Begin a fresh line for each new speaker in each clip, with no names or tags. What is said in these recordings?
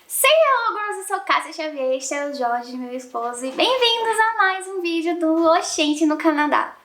Sei lá, eu sou Cássia Xavier, este é o Jorge, meu esposo, e bem-vindos a mais um vídeo do Oxente no Canadá.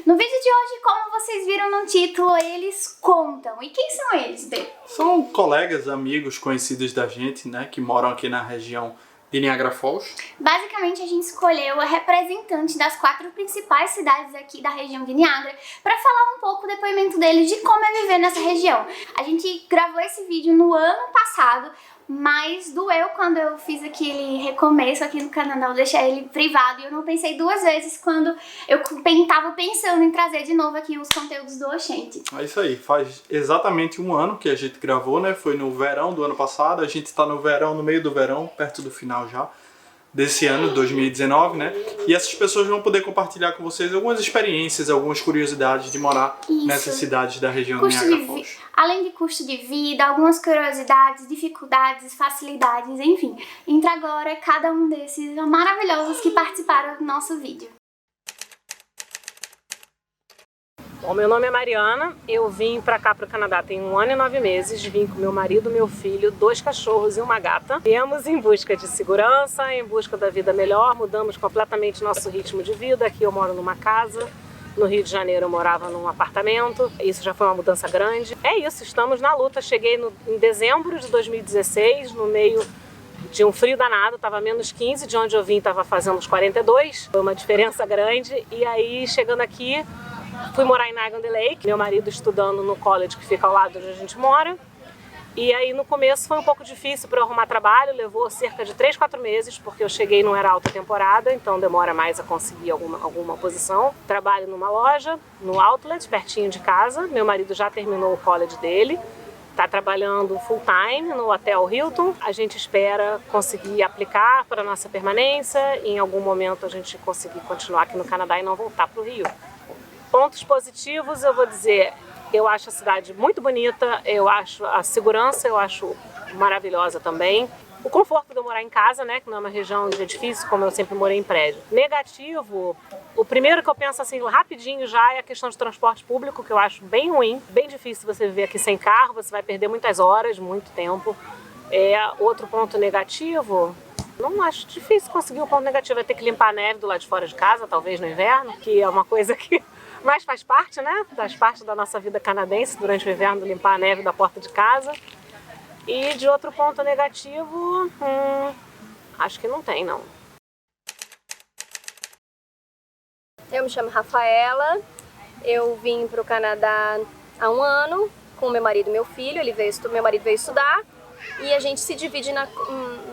No vídeo de hoje, como vocês viram no título, eles contam. E quem são eles, Bê?
São colegas, amigos, conhecidos da gente, né, que moram aqui na região de Niagara Falls.
Basicamente, a gente escolheu a representante das 4 principais cidades aqui da região de Niagara para falar um pouco o depoimento deles de como é viver nessa região. A gente gravou esse vídeo no ano passado, mas doeu quando eu fiz aquele recomeço aqui no Canadá, eu deixei ele privado e eu não pensei 2 vezes quando eu tava pensando em trazer de novo aqui os conteúdos do Oxente.
É isso aí, faz exatamente 1 ano que a gente gravou, né? Foi no verão do ano passado, a gente tá no verão, no meio do verão, perto do final já desse ano, 2019, né? E essas pessoas vão poder compartilhar com vocês algumas experiências, algumas curiosidades de morar nessas cidades da região de Niagara Falls.
Além de custo de vida, algumas curiosidades, dificuldades, facilidades, enfim. Entra agora cada um desses maravilhosos que participaram do nosso vídeo.
Bom, meu nome é Mariana, eu vim pra cá, pro Canadá, tem 1 ano e 9 meses, vim com meu marido, meu filho, 2 cachorros e uma gata. Viemos em busca de segurança, em busca da vida melhor, mudamos completamente nosso ritmo de vida. Aqui eu moro numa casa, no Rio de Janeiro eu morava num apartamento, isso já foi uma mudança grande. É isso, estamos na luta. Cheguei em dezembro de 2016, no meio de um frio danado, tava menos 15, de onde eu vim tava fazendo uns 42, foi uma diferença grande. E aí, chegando aqui, fui morar em Niagara-on-the-Lake, meu marido estudando no college que fica ao lado onde a gente mora. E aí no começo foi um pouco difícil para eu arrumar trabalho, levou cerca de 3, 4 meses, porque eu cheguei não era alta temporada, então demora mais a conseguir alguma posição. Trabalho numa loja, no outlet, pertinho de casa. Meu marido já terminou o college dele, está trabalhando full time no Hotel Hilton. A gente espera conseguir aplicar para a nossa permanência e em algum momento a gente conseguir continuar aqui no Canadá e não voltar para o Rio. Pontos positivos, eu vou dizer, eu acho a cidade muito bonita, eu acho a segurança, eu acho maravilhosa também. O conforto de eu morar em casa, né, que não é uma região de edifício, como eu sempre morei em prédio. Negativo, o primeiro que eu penso assim, rapidinho já, é a questão de transporte público, que eu acho bem ruim. Bem difícil você viver aqui sem carro, você vai perder muitas horas, muito tempo. Outro ponto negativo, não acho difícil conseguir um ponto negativo, é ter que limpar a neve do lado de fora de casa, talvez no inverno, que é uma coisa que... Mas faz parte, né? Faz parte da nossa vida canadense durante o inverno, limpar a neve da porta de casa. E de outro ponto negativo, acho que não tem, não.
Eu me chamo Rafaela, eu vim para o Canadá há 1 ano com meu marido e meu filho. Meu marido veio estudar e a gente se divide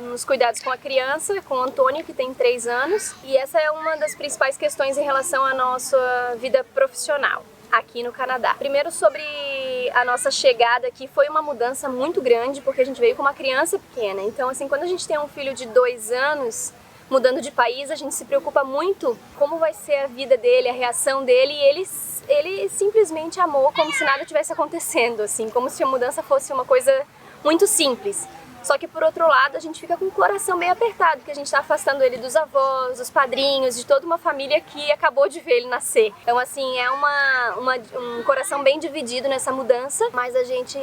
nos cuidados com a criança, com o Antônio, que tem 3 anos. E essa é uma das principais questões em relação à nossa vida profissional aqui no Canadá. Primeiro, sobre a nossa chegada aqui, foi uma mudança muito grande, porque a gente veio com uma criança pequena. Então, assim, quando a gente tem um filho de 2 anos, mudando de país, a gente se preocupa muito como vai ser a vida dele, a reação dele, e ele simplesmente amou como se nada tivesse acontecendo, assim, como se a mudança fosse uma coisa muito simples. Só que, por outro lado, a gente fica com o coração bem apertado, porque a gente está afastando ele dos avós, dos padrinhos, de toda uma família que acabou de ver ele nascer. Então, assim, é um coração bem dividido nessa mudança, mas a gente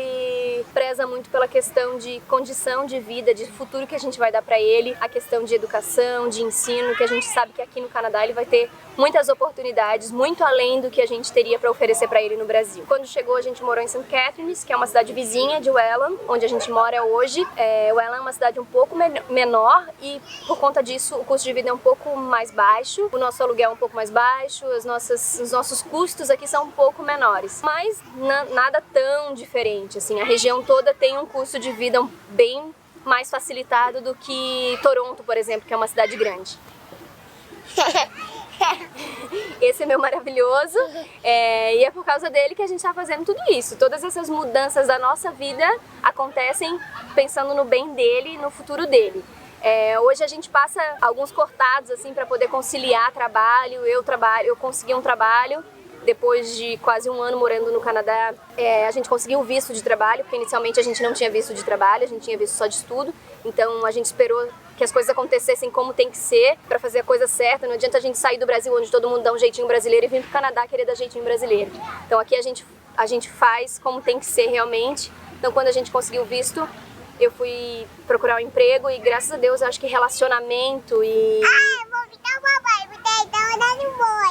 preza muito pela questão de condição de vida, de futuro que a gente vai dar para ele, a questão de educação, de ensino, que a gente sabe que aqui no Canadá ele vai ter muitas oportunidades, muito além do que a gente teria para oferecer para ele no Brasil. Quando chegou, a gente morou em St. Catharines, que é uma cidade vizinha de Welland, onde a gente mora hoje. Welland é uma cidade um pouco menor e, por conta disso, o custo de vida é um pouco mais baixo, o nosso aluguel é um pouco mais baixo, os nossos custos aqui são um pouco menores. Mas nada tão diferente, assim, a região toda tem um custo de vida bem mais facilitado do que Toronto, por exemplo, que é uma cidade grande. esse é meu maravilhoso, e é por causa dele que a gente está fazendo tudo isso. Todas essas mudanças da nossa vida acontecem pensando no bem dele e no futuro dele. Hoje a gente passa alguns cortados assim para poder conciliar trabalho. Eu consegui um trabalho depois de quase um ano morando no Canadá. A gente conseguiu o visto de trabalho, porque inicialmente a gente não tinha visto de trabalho, a gente tinha visto só de estudo. Então a gente esperou que as coisas acontecessem como tem que ser para fazer a coisa certa. Não adianta a gente sair do Brasil, onde todo mundo dá um jeitinho brasileiro, e vir pro Canadá querer dar jeitinho brasileiro. Então aqui a gente faz como tem que ser realmente. Então quando a gente conseguiu o visto, eu fui procurar um emprego e graças a Deus eu acho que relacionamento e...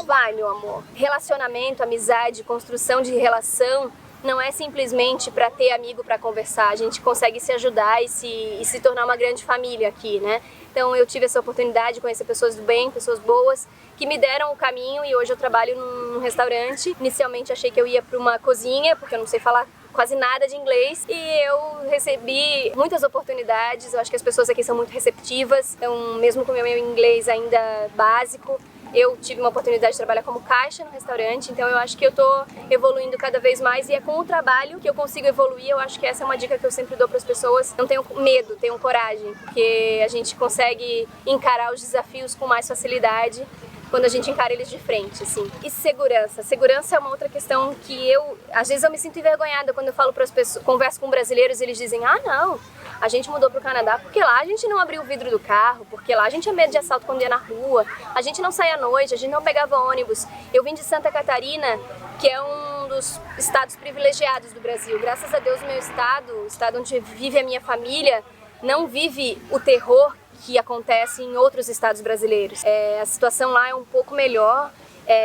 Vai, meu amor. Relacionamento, amizade, construção de relação não é simplesmente para ter amigo para conversar. A gente consegue se ajudar e se tornar uma grande família aqui, né? Então eu tive essa oportunidade de conhecer pessoas do bem, pessoas boas, que me deram o caminho e hoje eu trabalho num restaurante. Inicialmente achei que eu ia para uma cozinha, porque eu não sei falar quase nada de inglês, e eu recebi muitas oportunidades. Eu acho que as pessoas aqui são muito receptivas, então mesmo com o meu inglês ainda básico, eu tive uma oportunidade de trabalhar como caixa no restaurante, então eu acho que eu tô evoluindo cada vez mais e é com o trabalho que eu consigo evoluir. Eu acho que essa é uma dica que eu sempre dou para as pessoas. Não tenham medo, tenham coragem, porque a gente consegue encarar os desafios com mais facilidade quando a gente encara eles de frente, assim. E segurança. Segurança é uma outra questão que às vezes eu me sinto envergonhada quando eu falo para as pessoas, converso com brasileiros e eles dizem: ah, não, a gente mudou para o Canadá porque lá a gente não abriu o vidro do carro, porque lá a gente tinha medo de assalto quando ia na rua, a gente não saía à noite, a gente não pegava ônibus. Eu vim de Santa Catarina, que é um dos estados privilegiados do Brasil. Graças a Deus o meu estado, o estado onde vive a minha família, não vive o terror que acontece em outros estados brasileiros. A situação lá é um pouco melhor.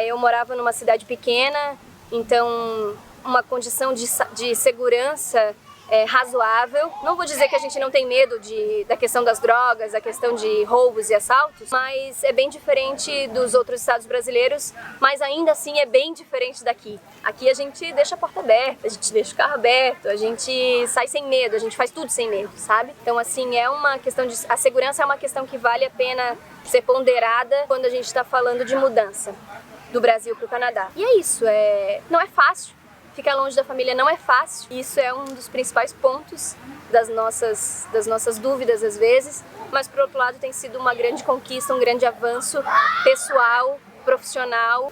Eu morava numa cidade pequena, então uma condição de segurança razoável. Não vou dizer que a gente não tem medo da questão das drogas, da questão de roubos e assaltos, mas é bem diferente dos outros estados brasileiros, mas ainda assim é bem diferente daqui. Aqui a gente deixa a porta aberta, a gente deixa o carro aberto, a gente sai sem medo, a gente faz tudo sem medo, sabe? Então assim, é uma questão a segurança é uma questão que vale a pena ser ponderada quando a gente está falando de mudança do Brasil para o Canadá. E é isso, não é fácil. Ficar longe da família não é fácil, isso é um dos principais pontos das nossas dúvidas às vezes, mas por outro lado tem sido uma grande conquista, um grande avanço pessoal, profissional,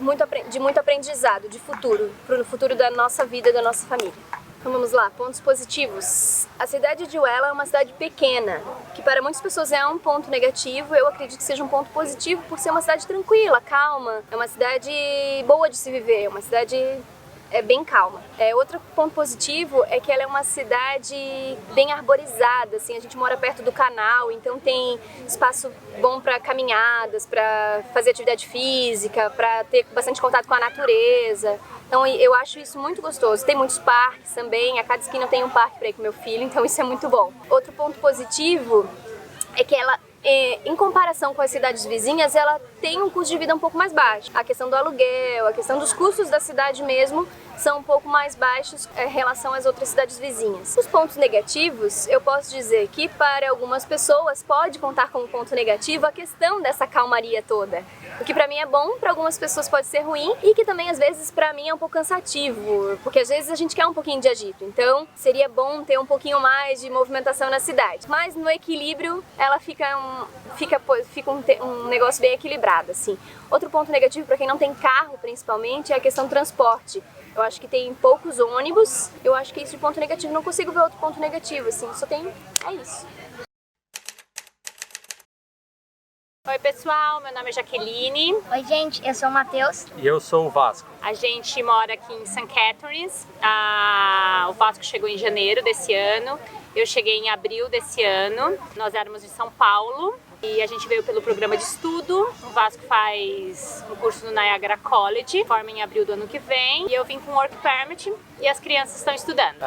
de muito aprendizado, de futuro, para o futuro da nossa vida e da nossa família. Então vamos lá, pontos positivos. A cidade de Welland é uma cidade pequena, que para muitas pessoas é um ponto negativo. Eu acredito que seja um ponto positivo por ser uma cidade tranquila, calma, é uma cidade boa de se viver, é uma cidade bem calma. Outro ponto positivo é que ela é uma cidade bem arborizada, assim, a gente mora perto do canal, então tem espaço bom para caminhadas, para fazer atividade física, para ter bastante contato com a natureza. Então eu acho isso muito gostoso. Tem muitos parques também, a cada esquina tem um parque para ir com meu filho, então isso é muito bom. Outro ponto positivo é que ela, em comparação com as cidades vizinhas, ela tem um custo de vida um pouco mais baixo. A questão do aluguel, a questão dos custos da cidade mesmo são um pouco mais baixos em relação às outras cidades vizinhas. Os pontos negativos, eu posso dizer que para algumas pessoas pode contar como ponto negativo a questão dessa calmaria toda. O que pra mim é bom, pra algumas pessoas pode ser ruim e que também às vezes pra mim é um pouco cansativo, porque às vezes a gente quer um pouquinho de agito, então seria bom ter um pouquinho mais de movimentação na cidade. Mas no equilíbrio ela fica um negócio bem equilibrado, assim. Outro ponto negativo para quem não tem carro, principalmente, é a questão do transporte. Eu acho que tem poucos ônibus, eu acho que isso de ponto negativo, não consigo ver outro ponto negativo, assim, é isso.
Oi pessoal, meu nome é Jaqueline.
Oi gente, eu sou o Matheus.
E eu sou o Vasco.
A gente mora aqui em St. Catharines. O Vasco chegou em janeiro desse ano. Eu cheguei em abril desse ano. Nós éramos de São Paulo e a gente veio pelo programa de estudo. O Vasco faz um curso no Niagara College, forma em abril do ano que vem. E eu vim com Work Permit e as crianças estão estudando.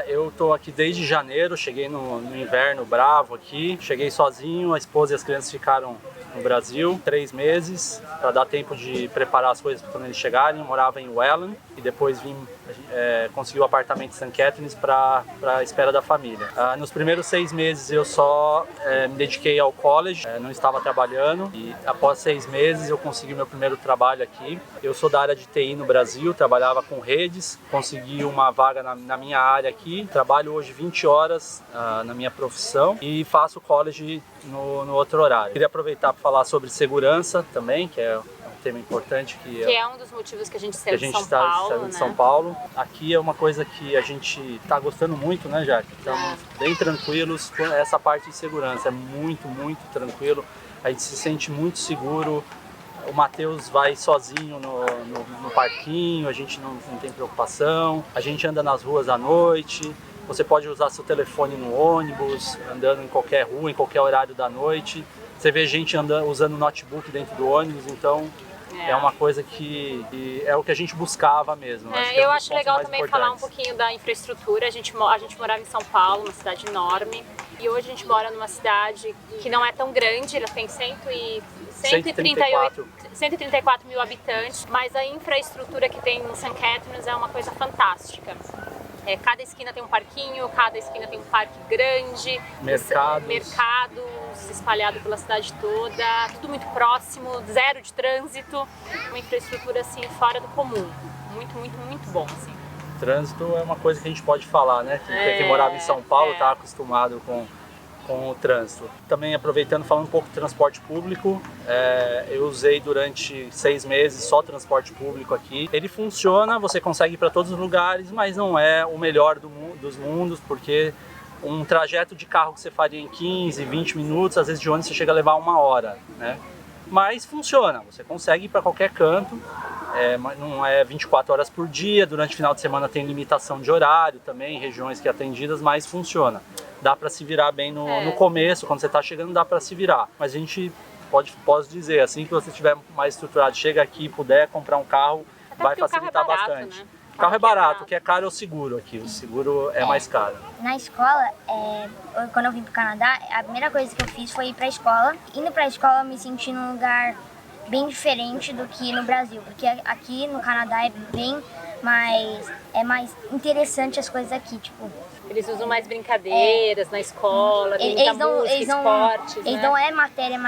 Eu tô aqui desde janeiro, cheguei no inverno bravo aqui. Cheguei sozinho, a esposa e as crianças ficaram no Brasil 3 meses para dar tempo de preparar as coisas para quando eles chegarem. Eu morava em Welland. e depois vim conseguir o apartamento em St. Catharines para a espera da família. Nos primeiros 6 meses eu só me dediquei ao college, não estava trabalhando, e após 6 meses eu consegui meu primeiro trabalho aqui. Eu sou da área de TI no Brasil, trabalhava com redes, consegui uma vaga na minha área aqui, trabalho hoje 20 horas na minha profissão e faço college no outro horário. Queria aproveitar para falar sobre segurança também, que é um tema importante
que é um dos motivos que a gente saiu de São
está
Paulo,
de São Paulo. Aqui é uma coisa que a gente está gostando muito, né, Jaque? Estamos bem tranquilos com essa parte de segurança, é muito, muito tranquilo. A gente se sente muito seguro. O Matheus vai sozinho no parquinho, a gente não tem preocupação. A gente anda nas ruas à noite. Você pode usar seu telefone no ônibus, andando em qualquer rua, em qualquer horário da noite. Você vê gente usando notebook dentro do ônibus, então é uma coisa que é o que a gente buscava mesmo.
Eu acho legal também falar um pouquinho da infraestrutura. A gente morava em São Paulo, uma cidade enorme, e hoje a gente mora numa cidade que não é tão grande, ela tem 134 mil habitantes, mas a infraestrutura que tem em St. Catharines é uma coisa fantástica. Cada esquina tem um parquinho, cada esquina tem um parque grande, mercados espalhados pela cidade toda, tudo muito próximo, zero de trânsito, uma infraestrutura assim fora do comum, muito, muito, muito bom assim.
Trânsito é uma coisa que a gente pode falar, né? Quem morava em São Paulo está acostumado com o trânsito. Também aproveitando, falando um pouco de transporte público, eu usei durante 6 meses só transporte público aqui. Ele funciona, você consegue ir para todos os lugares, mas não é o melhor dos mundos, porque um trajeto de carro que você faria em 15, 20 minutos, às vezes de ônibus você chega a levar 1 hora, né? Mas funciona, você consegue ir para qualquer canto, não é 24 horas por dia, durante o final de semana tem limitação de horário também, regiões que atendidas, mas funciona. Dá para se virar bem no começo, quando você está chegando dá para se virar, mas a gente pode dizer, assim que você estiver mais estruturado, chega aqui e puder comprar um carro, vai facilitar bastante.
Né?
O carro é barato, o que é caro é o seguro aqui, o seguro é mais caro.
Na escola, quando eu vim pro Canadá, a primeira coisa que eu fiz foi ir pra escola. Indo pra escola eu me senti num lugar bem diferente do que no Brasil, porque aqui no Canadá é mais interessante as coisas aqui, tipo...
Eles usam mais brincadeiras na escola, tem muita música, esportes,
Eles não é matéria,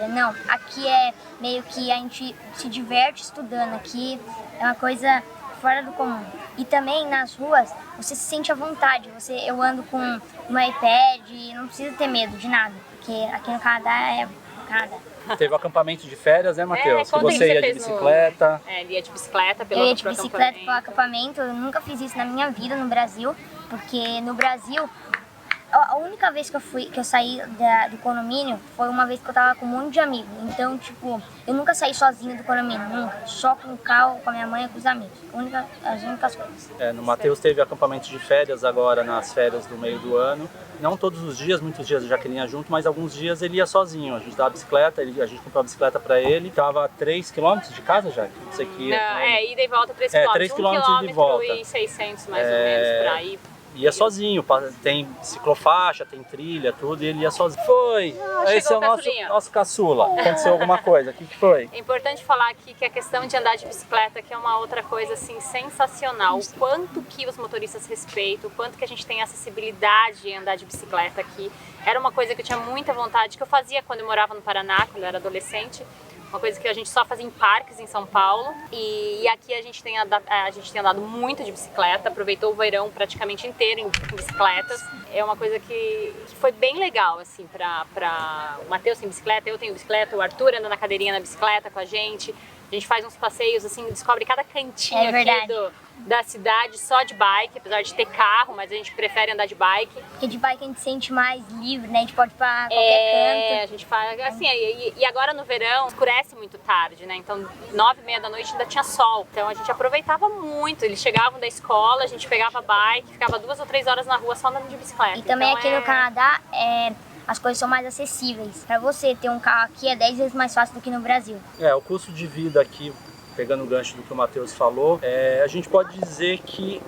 não. Aqui é meio que a gente se diverte estudando, aqui é uma coisa fora do comum. E também nas ruas, você se sente à vontade, eu ando com um iPad, não precisa ter medo de nada, porque aqui no Canadá é Canadá.
Teve o acampamento de férias, né, Matheus? Que você ia de bicicleta.
Ele ia de bicicleta
Eu ia de bicicleta pelo acampamento, eu nunca fiz isso na minha vida no Brasil, porque no Brasil, a única vez que eu saí do condomínio foi uma vez que eu tava com um monte de amigos. Então, tipo, eu nunca saí sozinha do condomínio, nunca. Só com o carro, com a minha mãe e com os amigos. As únicas coisas.
No Matheus teve acampamento de férias agora nas férias do meio do ano. Não todos os dias, muitos dias a Jaqueline ia junto, mas alguns dias ele ia sozinho. A gente dava bicicleta, a gente comprou a bicicleta pra ele. Tava a 3 km de casa, Jaque? Você que ia,
ida e volta 3 km.
3 km de volta.
E 600 mais ou menos pra ir.
Ia sozinho, tem ciclofaixa, tem trilha, tudo, e ele ia sozinho. Esse é o nosso caçula. Aconteceu alguma coisa, o que foi?
É importante falar aqui que a questão de andar de bicicleta que é uma outra coisa assim sensacional. O quanto que os motoristas respeitam, o quanto que a gente tem acessibilidade em andar de bicicleta aqui. Era uma coisa que eu tinha muita vontade, que eu fazia quando eu morava no Paraná, quando eu era adolescente. Uma coisa que a gente só fazia em parques em São Paulo, e aqui a gente tem andado muito de bicicleta, aproveitou o verão praticamente inteiro em bicicletas. É uma coisa que foi bem legal, assim, o Matheus tem bicicleta, eu tenho bicicleta, o Arthur anda na cadeirinha na bicicleta com a gente faz uns passeios, assim, descobre cada cantinho aqui da cidade só de bike, apesar de ter carro, mas a gente prefere andar de bike.
Porque de bike a gente se sente mais livre, né? A gente pode ir pra qualquer canto.
A gente faz assim, e agora no verão escurece muito tarde, né? Então 9h30 da noite ainda tinha sol. Então a gente aproveitava muito. Eles chegavam da escola, a gente pegava a bike, ficava 2 ou 3 horas na rua só andando de bicicleta.
E também aqui no Canadá as coisas são mais acessíveis. Para você ter um carro aqui é 10 vezes mais fácil do que no Brasil.
O custo de vida aqui, pegando o gancho do que o Matheus falou, a gente pode dizer que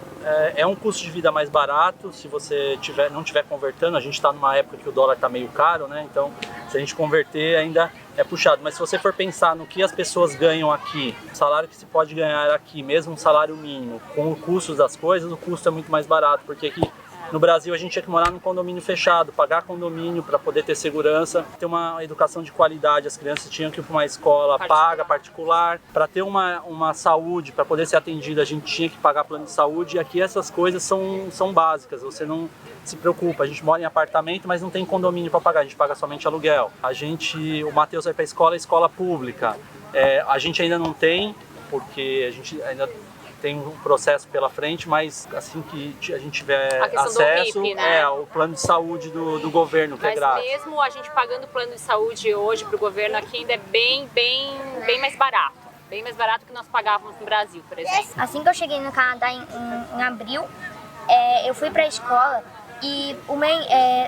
é um custo de vida mais barato. Se você não estiver convertendo, a gente está numa época que o dólar está meio caro, né? Então, se a gente converter, ainda é puxado. Mas se você for pensar no que as pessoas ganham aqui, o salário que se pode ganhar aqui, mesmo um salário mínimo, com o custo das coisas, o custo é muito mais barato, porque aqui no Brasil a gente tinha que morar num condomínio fechado, pagar condomínio para poder ter segurança, ter uma educação de qualidade, as crianças tinham que ir para uma escola paga, particular, para ter uma saúde, para poder ser atendido a gente tinha que pagar plano de saúde, e aqui essas coisas são básicas, você não se preocupa, a gente mora em apartamento, mas não tem condomínio para pagar, a gente paga somente aluguel. O Matheus vai para a escola pública, a gente ainda não tem, porque a gente ainda tem um processo pela frente, mas assim que a gente tiver acesso,
RIP, né?
O plano de saúde do governo, que é grátis.
Mas mesmo a gente pagando o plano de saúde hoje para o governo aqui ainda é bem mais barato. Bem mais barato que nós pagávamos no Brasil, por exemplo.
Assim que eu cheguei no Canadá em abril, eu fui para a escola e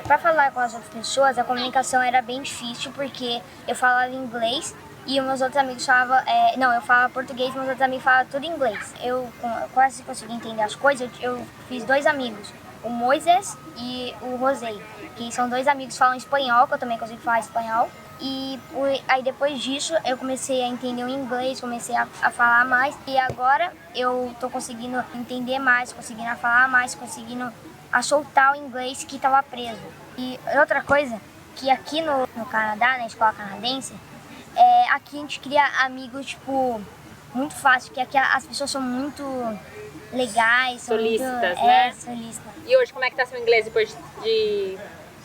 para falar com as outras pessoas, a comunicação era bem difícil porque eu falava inglês e meus outros amigos falavam... eu falava português e meus outros amigos falavam tudo inglês. Eu quase consegui entender as coisas. Eu fiz 2 amigos, o Moisés e o Rosei, que são 2 amigos que falam espanhol, que eu também consigo falar espanhol. E aí depois disso eu comecei a entender o inglês, comecei a falar mais. E agora eu tô conseguindo entender mais, conseguindo falar mais, conseguindo soltar o inglês que estava preso. E outra coisa, que aqui no Canadá, na escola canadense, aqui a gente cria amigos, tipo, muito fácil, porque aqui as pessoas são muito legais, são
solistas,
muito,
né?
Solistas.
E hoje, como é que tá seu inglês depois de...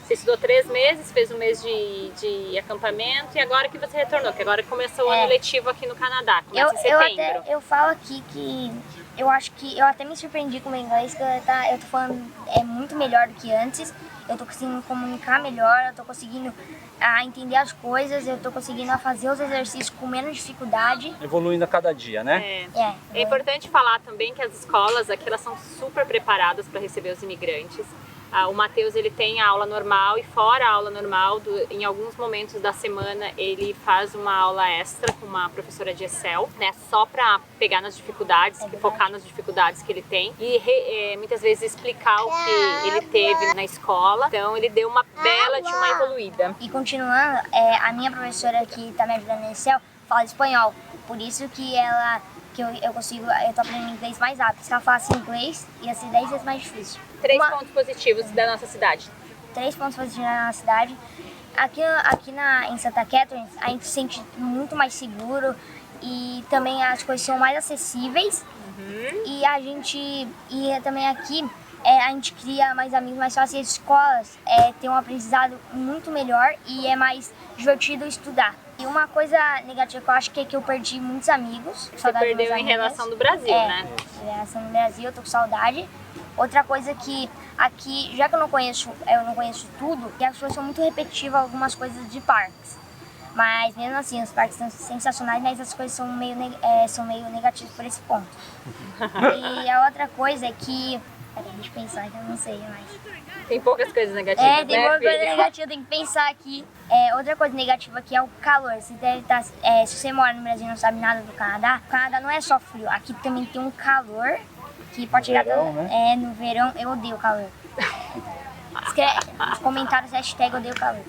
Você estudou 3 meses, fez um mês de acampamento e agora que você retornou, que agora começou o ano letivo aqui no Canadá, começa em setembro.
Eu falo aqui que eu acho que eu até me surpreendi com o meu inglês, que eu tô falando muito melhor do que antes. Eu tô conseguindo comunicar melhor, eu tô conseguindo entender as coisas, eu tô conseguindo fazer os exercícios com menos dificuldade.
Evoluindo a cada dia, né?
É importante falar também que as escolas aqui elas são super preparadas para receber os imigrantes. O Matheus ele tem a aula normal e fora a aula normal, em alguns momentos da semana ele faz uma aula extra com uma professora de Excel, né, só para pegar nas dificuldades, focar nas dificuldades que ele tem e muitas vezes explicar o que ele teve na escola. Então ele deu uma bela de uma evoluída.
E continuando, a minha professora que está me ajudando no Excel fala espanhol, por isso que eu tô aprendendo inglês mais rápido. Se ela falasse inglês, ia ser 10 vezes mais difícil.
3 pontos positivos da nossa cidade.
3 pontos positivos da nossa cidade. Aqui em Santa Catharines, a gente se sente muito mais seguro e também as coisas são mais acessíveis. E também aqui a gente cria mais amigos mais fáceis. As escolas têm um aprendizado muito melhor e é mais divertido estudar. E uma coisa negativa que eu acho que é que eu perdi muitos amigos.
Você perdeu em relação do Brasil, né?
Em relação do Brasil, eu tô com saudade. Outra coisa que aqui, já que eu não conheço tudo, que as pessoas são muito repetitivas algumas coisas de parques. Mas mesmo assim, os parques são sensacionais, mas as coisas são meio negativas por esse ponto. E a outra coisa é que... deixa eu pensar que eu não sei mais.
Tem poucas coisas negativas,
tem pouca coisa negativa, tem que pensar aqui. Outra coisa negativa aqui é o calor. Você deve estar, se você mora no Brasil e não sabe nada do Canadá, o Canadá não é só frio, aqui também tem um calor que pode chegar no verão. Eu odeio calor. Escreve nos comentários hashtag odeio calor.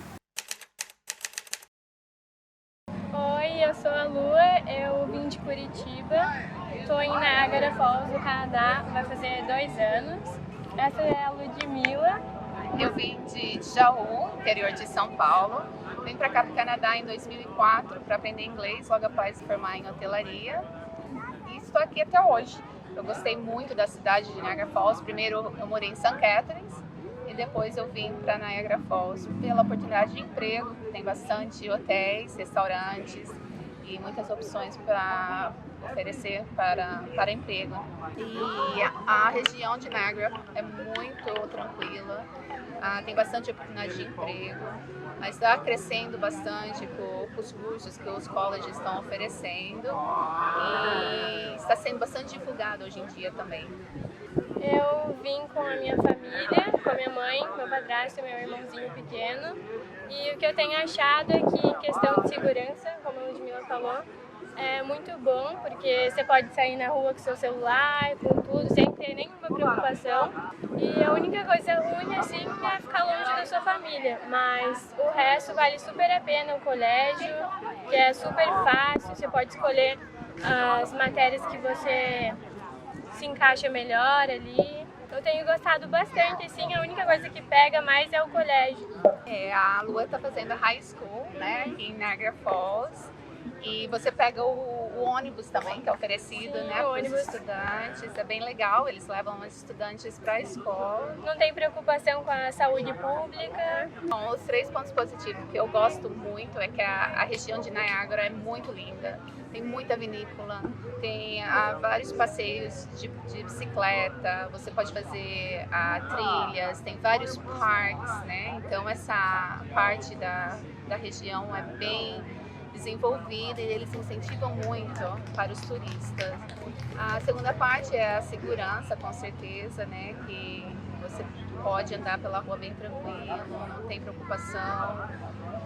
Oi, eu sou a Lua, eu vim de Curitiba, estou em Niagara Falls, no Canadá, vai fazer 2 anos. Essa é a Ludmilla.
Eu vim de Jaú, interior de São Paulo. Vim para cá para o Canadá em 2004 para aprender inglês, logo após se formar em hotelaria. E estou aqui até hoje. Eu gostei muito da cidade de Niagara Falls. Primeiro eu morei em St. Catharines e depois eu vim para Niagara Falls pela oportunidade de emprego. Tem bastante hotéis, restaurantes e muitas opções para oferecer para emprego. E a região de Niagara é muito tranquila, tem bastante oportunidade de emprego, mas está crescendo bastante com os cursos que os colleges estão oferecendo e está sendo bastante divulgado hoje em dia também.
Eu vim com a minha família, com a minha mãe, meu padrasto e meu irmãozinho pequeno. E o que eu tenho achado é que, em questão de segurança, como a Ludmilla falou, é muito bom, porque você pode sair na rua com seu celular, com tudo, sem ter nenhuma preocupação. E a única coisa ruim, assim, é ficar longe da sua família. Mas o resto vale super a pena, o colégio, que é super fácil, você pode escolher as matérias que você se encaixa melhor ali. Eu tenho gostado bastante, assim, a única coisa que pega mais é o colégio.
A Lua tá fazendo a high school, né, aqui em Niagara Falls. E você pega o ônibus também, que é oferecido, né, para os estudantes. É bem legal, eles levam os estudantes para a escola.
Não tem preocupação com a saúde pública.
Então, os 3 pontos positivos que eu gosto muito é que a região de Niagara é muito linda. Tem muita vinícola, tem vários passeios de bicicleta, você pode fazer trilhas, tem vários parques, né? Então essa parte da região é bem desenvolvida e eles incentivam muito para os turistas. A segunda parte é a segurança, com certeza, né? Que você pode andar pela rua bem tranquilo, não tem preocupação.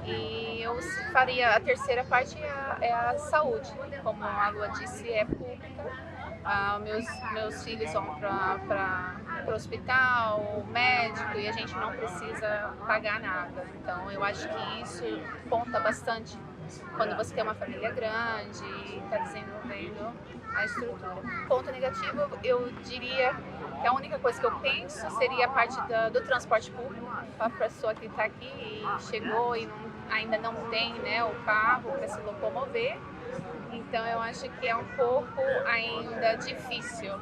E eu faria a terceira parte é a saúde, como a Lua disse, é pública. Meus filhos vão para o hospital, médico, e a gente não precisa pagar nada. Então eu acho que isso conta bastante quando você tem uma família grande e está desenvolvendo a estrutura. Ponto negativo, eu diria que a única coisa que eu penso seria a parte do transporte público. A pessoa que está aqui e chegou e ainda não tem, né, o carro para se locomover. Então eu acho que é um pouco ainda difícil,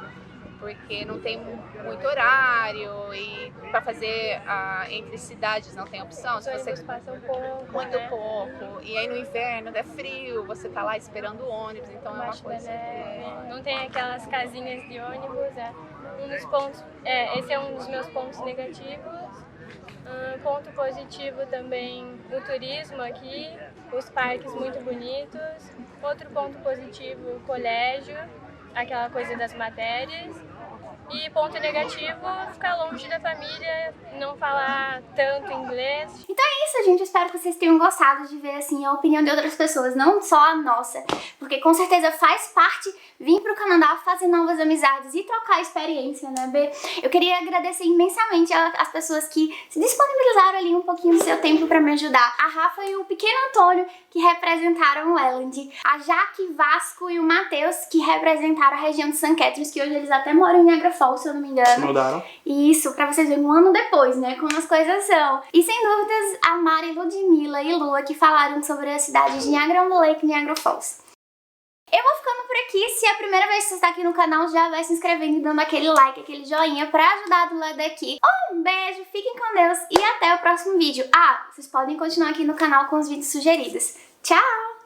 porque não tem muito horário e para fazer entre cidades não tem opção.
Se você passa um pouco,
muito pouco. E aí no inverno é frio, você tá lá esperando o ônibus, então é uma coisa.
Não tem aquelas casinhas de ônibus. Um dos pontos, esse é um dos meus pontos negativos. Ponto positivo também o turismo aqui, os parques muito bonitos. Outro ponto positivo, o colégio, aquela coisa das matérias. E ponto negativo, ficar longe da família, não falar tanto inglês.
Então é isso, gente. Eu espero que vocês tenham gostado de ver, assim, a opinião de outras pessoas, não só a nossa. Porque com certeza faz parte vir pro Canadá, fazer novas amizades e trocar experiência, né, Bê? Eu queria agradecer imensamente as pessoas que se disponibilizaram ali um pouquinho do seu tempo pra me ajudar. A Rafa e o pequeno Antônio, que representaram o Elland. A Jaque, Vasco e o Matheus, que representaram a região de St. Catharines, que hoje eles até moram em Niagara Falls, se eu não me engano.
Se mudaram.
Isso, pra vocês verem um ano depois, né, como as coisas são. E sem dúvidas, a Mari, Ludmilla e Lua, que falaram sobre a cidade de Niagara-on-the-Lake e Niagara Falls. Eu vou ficando por aqui. Se é a primeira vez que você está aqui no canal, já vai se inscrevendo e dando aquele like, aquele joinha pra ajudar do lado daqui. Um beijo, fiquem com Deus e até o próximo vídeo. Vocês podem continuar aqui no canal com os vídeos sugeridos. Tchau!